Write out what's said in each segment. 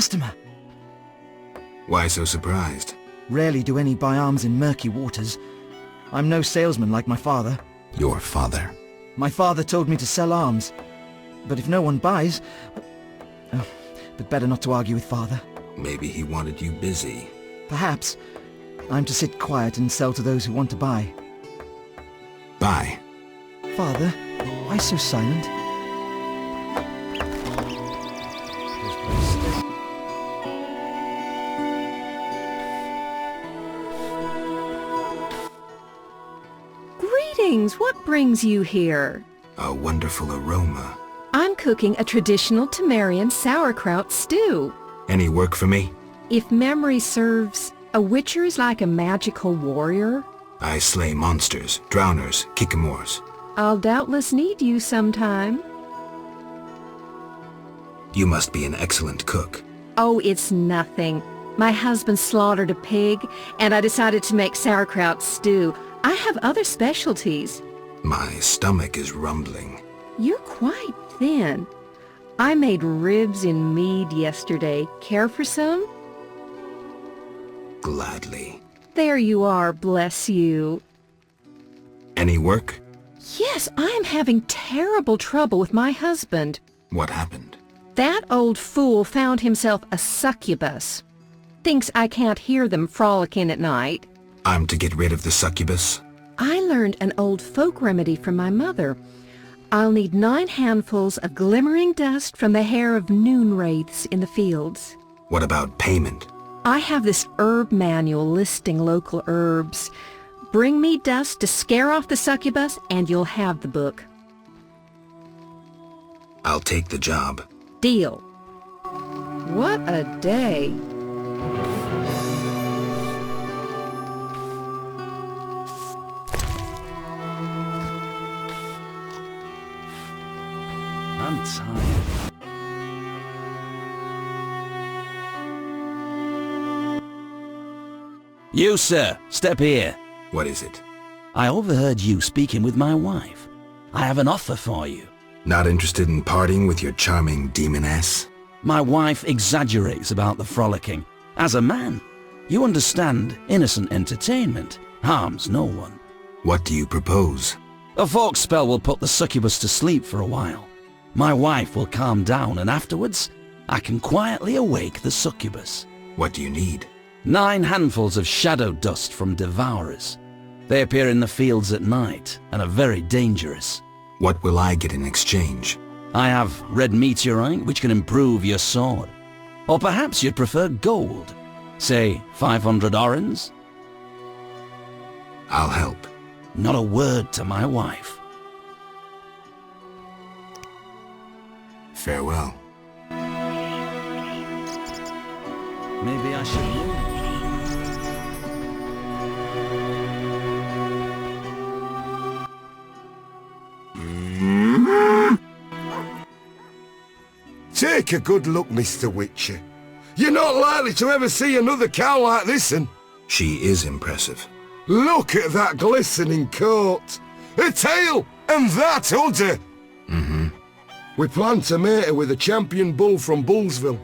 customer. Why so surprised? Rarely do any buy arms in murky waters. I'm no salesman like my father. Your father? My father told me to sell arms. But if no one buys... Oh, but better not to argue with father. Maybe he wanted you busy. Perhaps. I'm to sit quiet and sell to those who want to buy. Buy? Father, why so silent? Greetings! What brings you here? A wonderful aroma. I'm cooking a traditional Temerian sauerkraut stew. Any work for me? If memory serves, a witcher is like a magical warrior. I slay monsters, drowners, kikimores. I'll doubtless need you sometime. You must be an excellent cook. Oh, it's nothing. My husband slaughtered a pig, and I decided to make sauerkraut stew. I have other specialties. My stomach is rumbling. You're quite thin. I made ribs in mead yesterday. Care for some? Gladly. There you are, bless you. Any work? Yes, I am having terrible trouble with my husband. What happened? That old fool found himself a succubus. Thinks I can't hear them frolicking at night. I'm to get rid of the succubus? I learned an old folk remedy from my mother. I'll need 9 handfuls of glimmering dust from the hair of noon wraiths in the fields. What about payment? I have this herb manual listing local herbs. Bring me dust to scare off the succubus, and you'll have the book. I'll take the job. Deal. What a day. I'm tired. You, sir, step here. What is it? I overheard you speaking with my wife. I have an offer for you. Not interested in partying with your charming demoness? My wife exaggerates about the frolicking. As a man, you understand innocent entertainment harms no one. What do you propose? A folk spell will put the succubus to sleep for a while. My wife will calm down, and afterwards, I can quietly awake the succubus. What do you need? 9 handfuls of shadow dust from devourers. They appear in the fields at night and are very dangerous. What will I get in exchange? I have red meteorite, which can improve your sword. Or perhaps you'd prefer gold. Say 500 orens? I'll help. Not a word to my wife. Farewell. Maybe I should move. Take a good look, Mr. Witcher. You're not likely to ever see another cow like this'n. She is impressive. Look at that glistening coat. A tail, and that udder. Mm-hmm. We plan to mate her with a champion bull from Bullsville.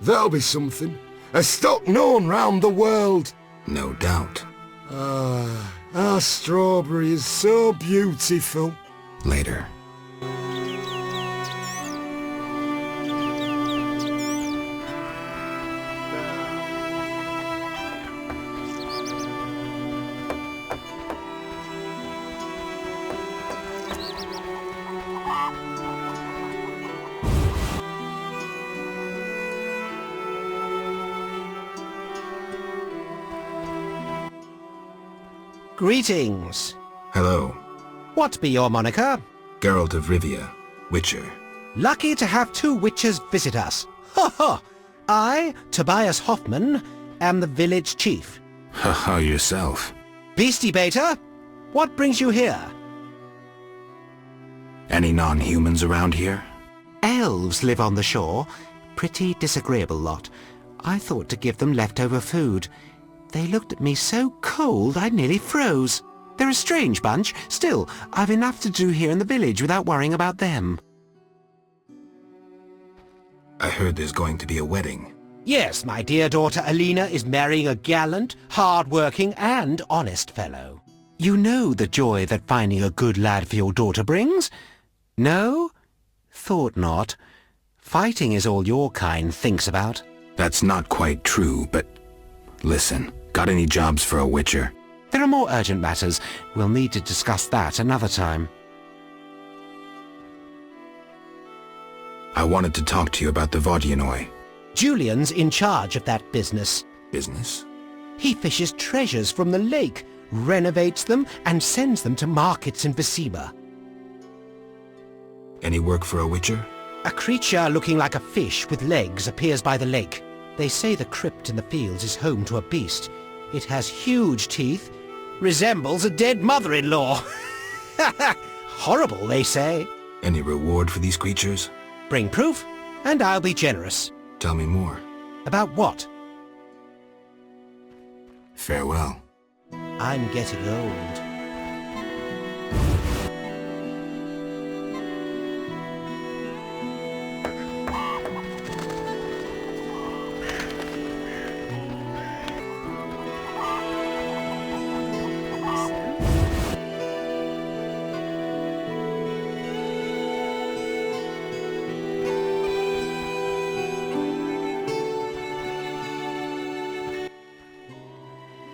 That'll be something. A stock known round the world. No doubt. Ah, our strawberry is so beautiful. Later. Greetings. Hello. What be your moniker? Geralt of Rivia, Witcher. Lucky to have 2 witches visit us. Ha ha! I, Tobias Hoffman, am the village chief. Haha, yourself. Beastie Beta, what brings you here? Any non-humans around here? Elves live on the shore. Pretty disagreeable lot. I thought to give them leftover food. They looked at me so cold I nearly froze. They're a strange bunch. Still, I've enough to do here in the village without worrying about them. I heard there's going to be a wedding. Yes, my dear daughter Alina is marrying a gallant, hard-working and honest fellow. You know the joy that finding a good lad for your daughter brings? No? Thought not. Fighting is all your kind thinks about. That's not quite true, but... Listen, got any jobs for a witcher? There are more urgent matters. We'll need to discuss that another time. I wanted to talk to you about the Vodyanoi. Julian's in charge of that business. Business? He fishes treasures from the lake, renovates them, and sends them to markets in Vecima. Any work for a witcher? A creature looking like a fish with legs appears by the lake. They say the crypt in the fields is home to a beast. It has huge teeth, resembles a dead mother-in-law. Horrible, they say. Any reward for these creatures? Bring proof, and I'll be generous. Tell me more. About what? Farewell. I'm getting old.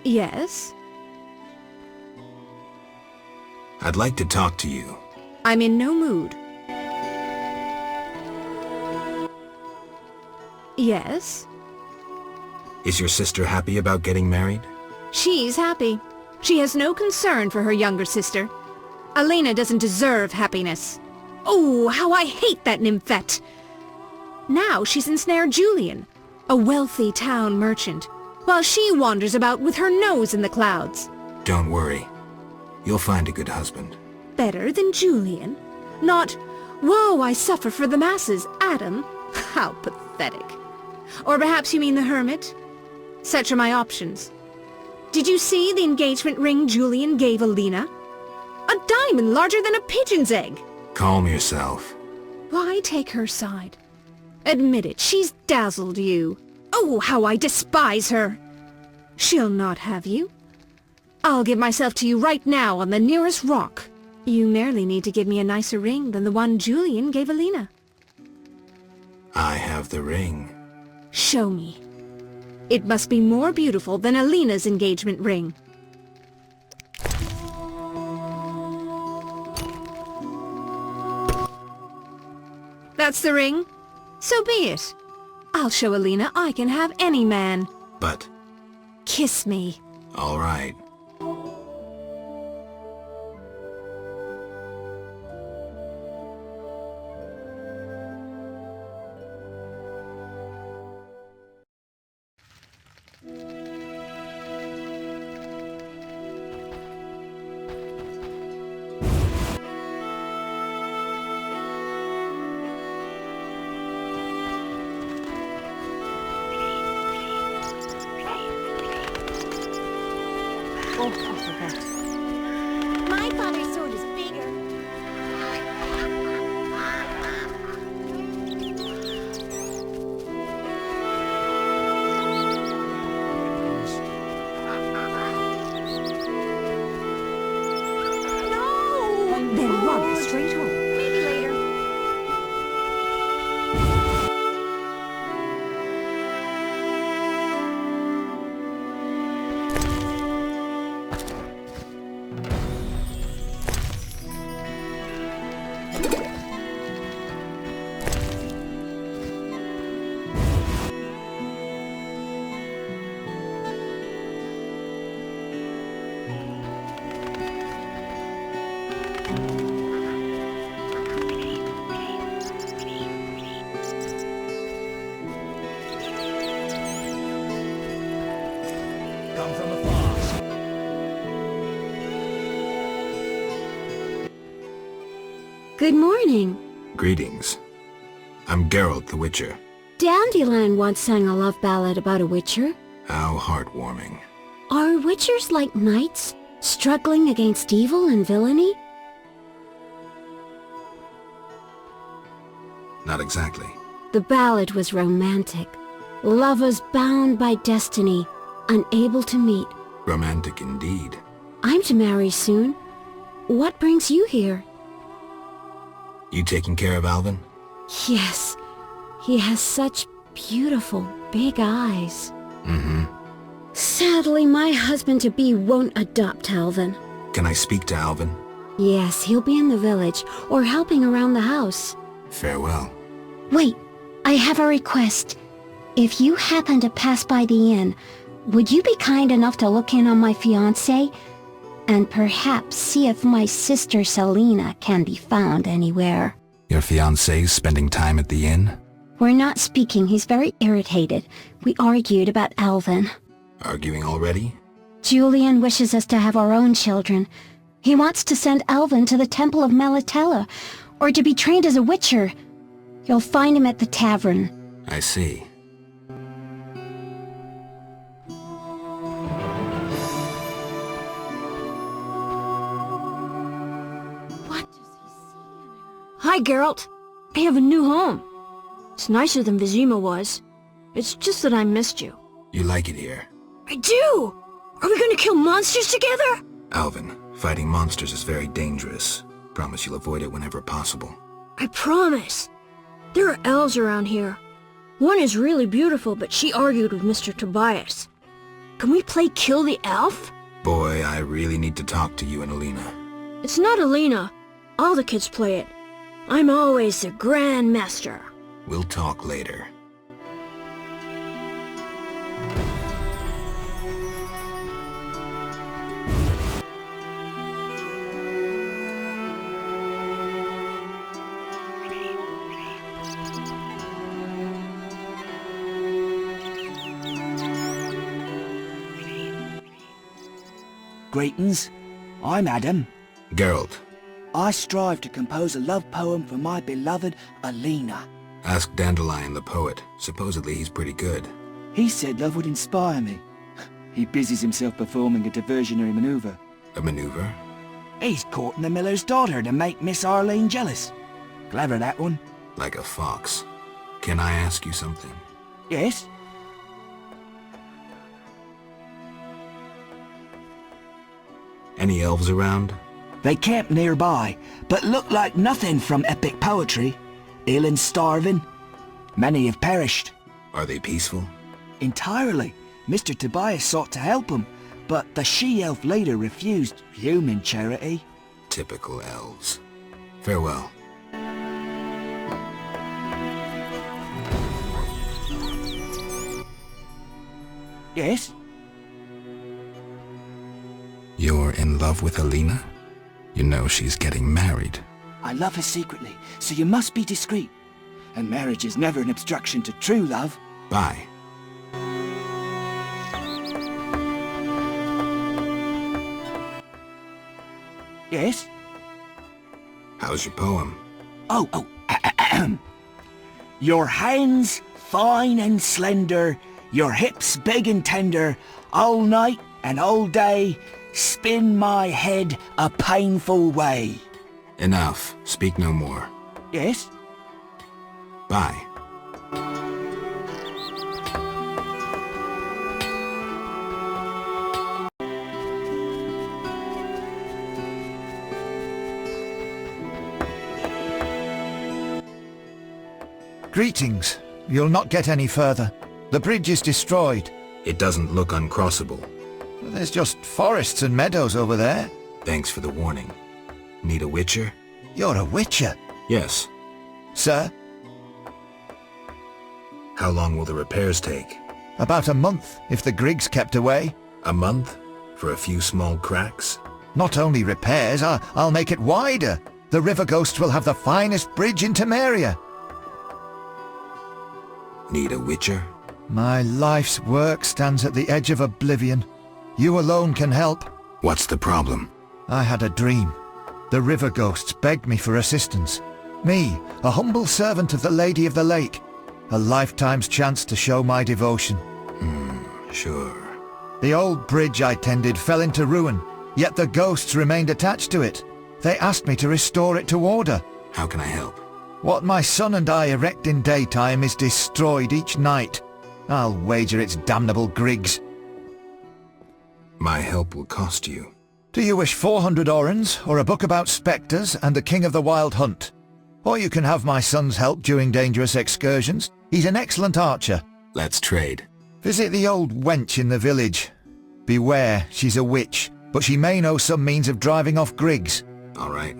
Yes? I'd like to talk to you. I'm in no mood. Yes? Is your sister happy about getting married? She's happy. She has no concern for her younger sister. Alina doesn't deserve happiness. Oh, how I hate that nymphette! Now she's ensnared Julian, a wealthy town merchant, while she wanders about with her nose in the clouds. Don't worry. You'll find a good husband. Better than Julian? Not, woe, I suffer for the masses, Adam? How pathetic. Or perhaps you mean the hermit? Such are my options. Did you see the engagement ring Julian gave Alina? A diamond larger than a pigeon's egg. Calm yourself. Why take her side? Admit it, she's dazzled you. Oh, how I despise her! She'll not have you. I'll give myself to you right now on the nearest rock. You merely need to give me a nicer ring than the one Julian gave Alina. I have the ring. Show me. It must be more beautiful than Alina's engagement ring. That's the ring? So be it. I'll show Alina I can have any man. But... Kiss me. all right. My father's sword is bigger. No! Then run straight home. Maybe later. Come from afar. Good morning. Greetings. I'm Geralt the Witcher. Dandelion once sang a love ballad about a witcher. How heartwarming. Are witchers like knights, struggling against evil and villainy? Not exactly. The ballad was romantic. Lovers bound by destiny, unable to meet. Romantic indeed. I'm to marry soon. What brings you here? You taking care of Alvin? Yes. He has such beautiful, big eyes. Mm-hmm. Sadly, my husband-to-be won't adopt Alvin. Can I speak to Alvin? Yes, he'll be in the village, or helping around the house. Farewell. Wait, I have a request. If you happen to pass by the inn, would you be kind enough to look in on my fiancé? And perhaps see if my sister Selena can be found anywhere. Your fiancé's spending time at the inn? We're not speaking. He's very irritated. We argued about Alvin. Arguing already? Julian wishes us to have our own children. He wants to send Alvin to the Temple of Melitella, or to be trained as a witcher. You'll find him at the tavern. I see. What does he see in her? Hi, Geralt. I have a new home. It's nicer than Vizima was. It's just that I missed you. You like it here? I do! Are we gonna kill monsters together? Alvin, fighting monsters is very dangerous. Promise you'll avoid it whenever possible. I promise. There are elves around here. One is really beautiful, but she argued with Mr. Tobias. Can we play Kill the Elf? Boy, I really need to talk to you and Alina. It's not Alina. All the kids play it. I'm always the Grand Master. We'll talk later. Greetings. I'm Adam. Geralt, I strive to compose a love poem for my beloved Alina. ask Dandelion the poet. Supposedly he's pretty good. He said love would inspire me. He busies himself performing a diversionary maneuver. A maneuver? He's courting the miller's daughter to make Miss Arlene jealous. Clever, that one. Like a fox. Can I ask you something? Yes? Any elves around? They camp nearby, but look like nothing from epic poetry. Ill and starving. Many have perished. Are they peaceful? Entirely. Mr. Tobias sought to help him, but the she-elf later refused human charity. Typical elves. Farewell. Yes? You're in love with Alina? You know she's getting married. I love her secretly, so you must be discreet. And marriage is never an obstruction to true love. Bye. Yes? How's your poem? Your hands fine and slender, your hips big and tender, all night and all day, spin my head a painful way. Enough. Speak no more. Yes? Bye. Greetings. You'll not get any further. The bridge is destroyed. It doesn't look uncrossable. There's just forests and meadows over there. Thanks for the warning. Need a witcher? You're a witcher? Yes. Sir? How long will the repairs take? About a month, if the Griggs kept away. A month? For a few small cracks? Not only repairs, I'll make it wider. The River Ghosts will have the finest bridge in Temeria. Need a witcher? My life's work stands at the edge of oblivion. You alone can help. What's the problem? I had a dream. The River Ghosts begged me for assistance. Me, a humble servant of the Lady of the Lake. A lifetime's chance to show my devotion. Sure. The old bridge I tended fell into ruin, yet the ghosts remained attached to it. They asked me to restore it to order. How can I help? What my son and I erect in daytime is destroyed each night. I'll wager it's damnable Griggs. My help will cost you. Do you wish 400 orens, or a book about spectres and the king of the wild hunt? Or you can have my son's help during dangerous excursions. He's an excellent archer. Let's trade. Visit the old wench in the village. Beware, she's a witch, but she may know some means of driving off Griggs. All right.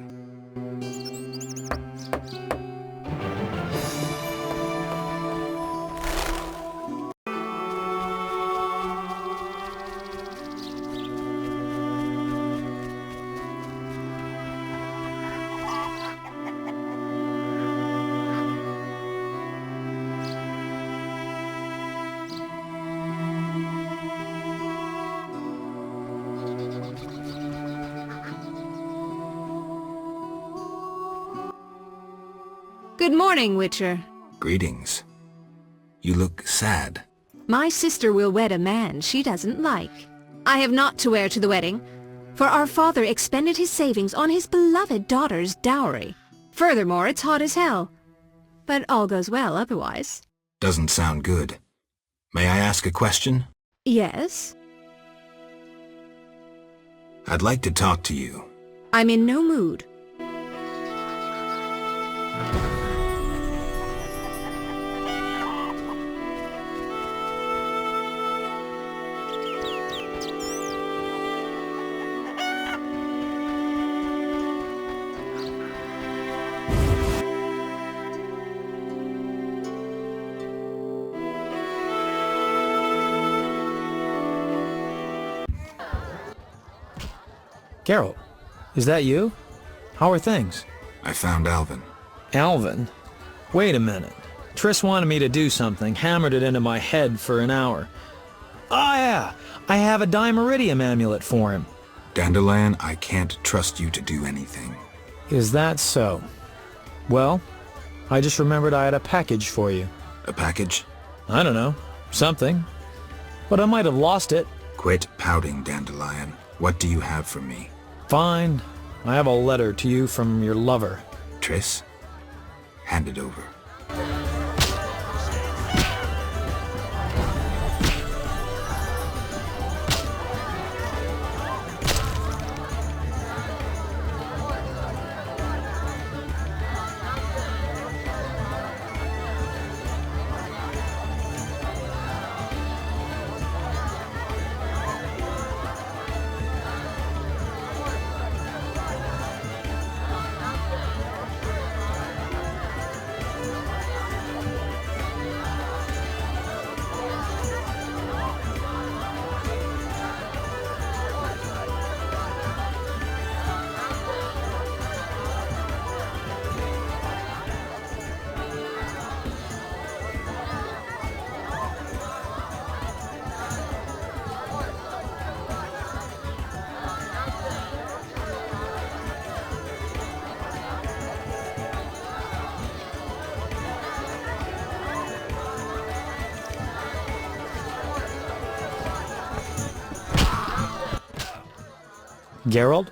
Good morning, Witcher. Greetings. You look sad. My sister will wed a man she doesn't like. I have naught to wear to the wedding, for our father expended his savings on his beloved daughter's dowry. Furthermore, it's hot as hell. But all goes well otherwise. Doesn't sound good. May I ask a question? Yes? I'd like to talk to you. I'm in no mood. Geralt, is that you? How are things? I found Alvin. Alvin? Wait a minute. Triss wanted me to do something, hammered it into my head for an hour. Oh yeah, I have a Dimeridium amulet for him. Dandelion, I can't trust you to do anything. Is that so? Well, I just remembered I had a package for you. A package? I don't know. Something. But I might have lost it. Quit pouting, Dandelion. What do you have for me? Fine. I have a letter to you from your lover. Triss? Hand it over. Geralt?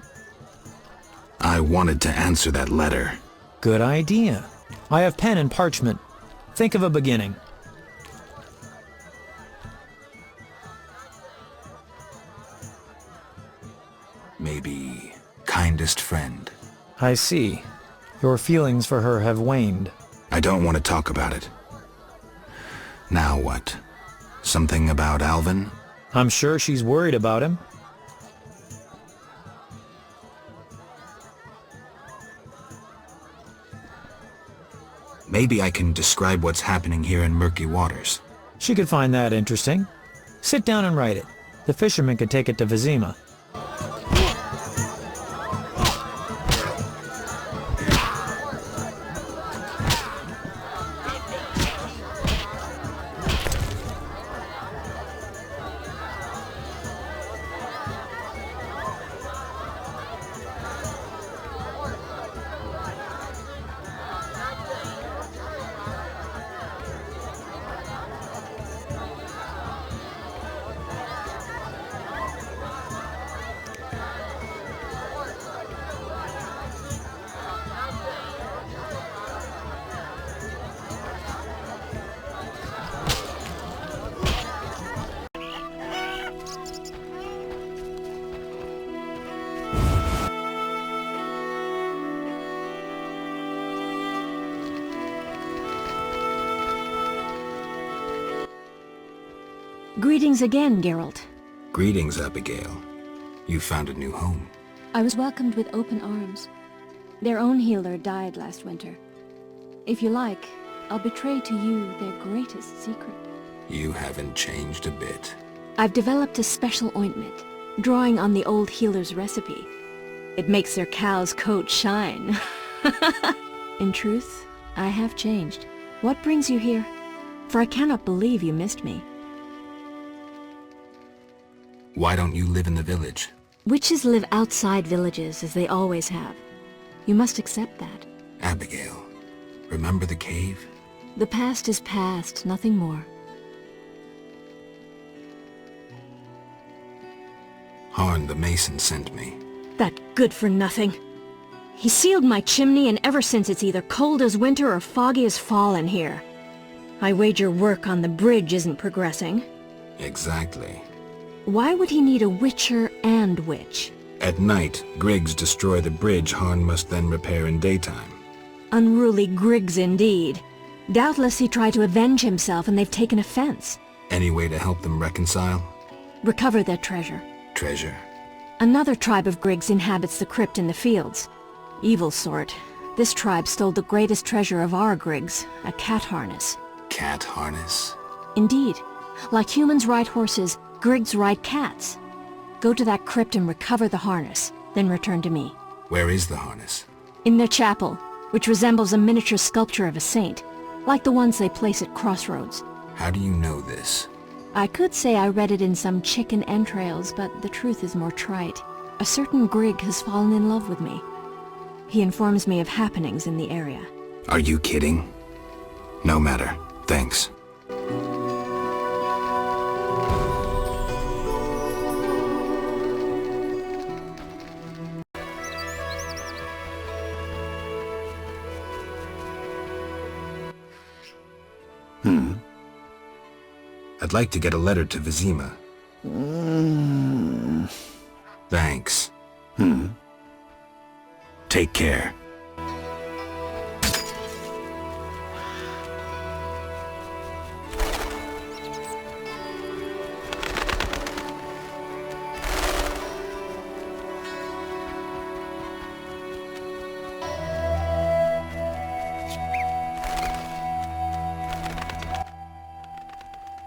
I wanted to answer that letter. Good idea. I have pen and parchment. Think of a beginning. Maybe kindest friend. I see. Your feelings for her have waned. I don't want to talk about it. Now what? Something about Alvin? I'm sure she's worried about him. Maybe I can describe what's happening here in Murky Waters. She could find that interesting. Sit down and write it. The fisherman could take it to Vizima. Greetings again, Geralt. Greetings, Abigail. You found a new home. I was welcomed with open arms. Their own healer died last winter. If you like, I'll betray to you their greatest secret. You haven't changed a bit. I've developed a special ointment, drawing on the old healer's recipe. It makes their cow's coat shine. In truth, I have changed. What brings you here? For I cannot believe you missed me. Why don't you live in the village? Witches live outside villages, as they always have. You must accept that. Abigail, remember the cave? The past is past, nothing more. Harn the mason sent me. That good-for-nothing. He sealed my chimney, and ever since it's either cold as winter or foggy as fall in here. I wager work on the bridge isn't progressing. Exactly. Why would he need a witcher and witch? At night, Griggs destroy the bridge Harn must then repair in daytime. Unruly Griggs indeed. Doubtless he tried to avenge himself, and they've taken offense. Any way to help them reconcile? Recover their treasure. Treasure? Another tribe of Griggs inhabits the crypt in the fields. Evil sort. This tribe stole the greatest treasure of our Griggs, a cat harness. Cat harness? Indeed. Like humans ride horses, Griggs ride cats. Go to that crypt and recover the harness, then return to me. Where is the harness? In their chapel, which resembles a miniature sculpture of a saint, like the ones they place at crossroads. How do you know this? I could say I read it in some chicken entrails, but the truth is more trite. A certain Grig has fallen in love with me. He informs me of happenings in the area. Are you kidding? No matter. Thanks. I'd like to get a letter to Vizima. Thanks. Take care.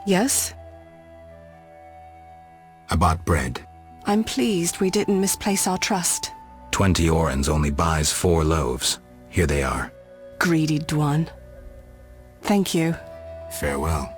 Yes? I bought bread. I'm pleased we didn't misplace our trust. 20 orens only buys 4 loaves. Here they are. Greedy Dwan. Thank you. Farewell.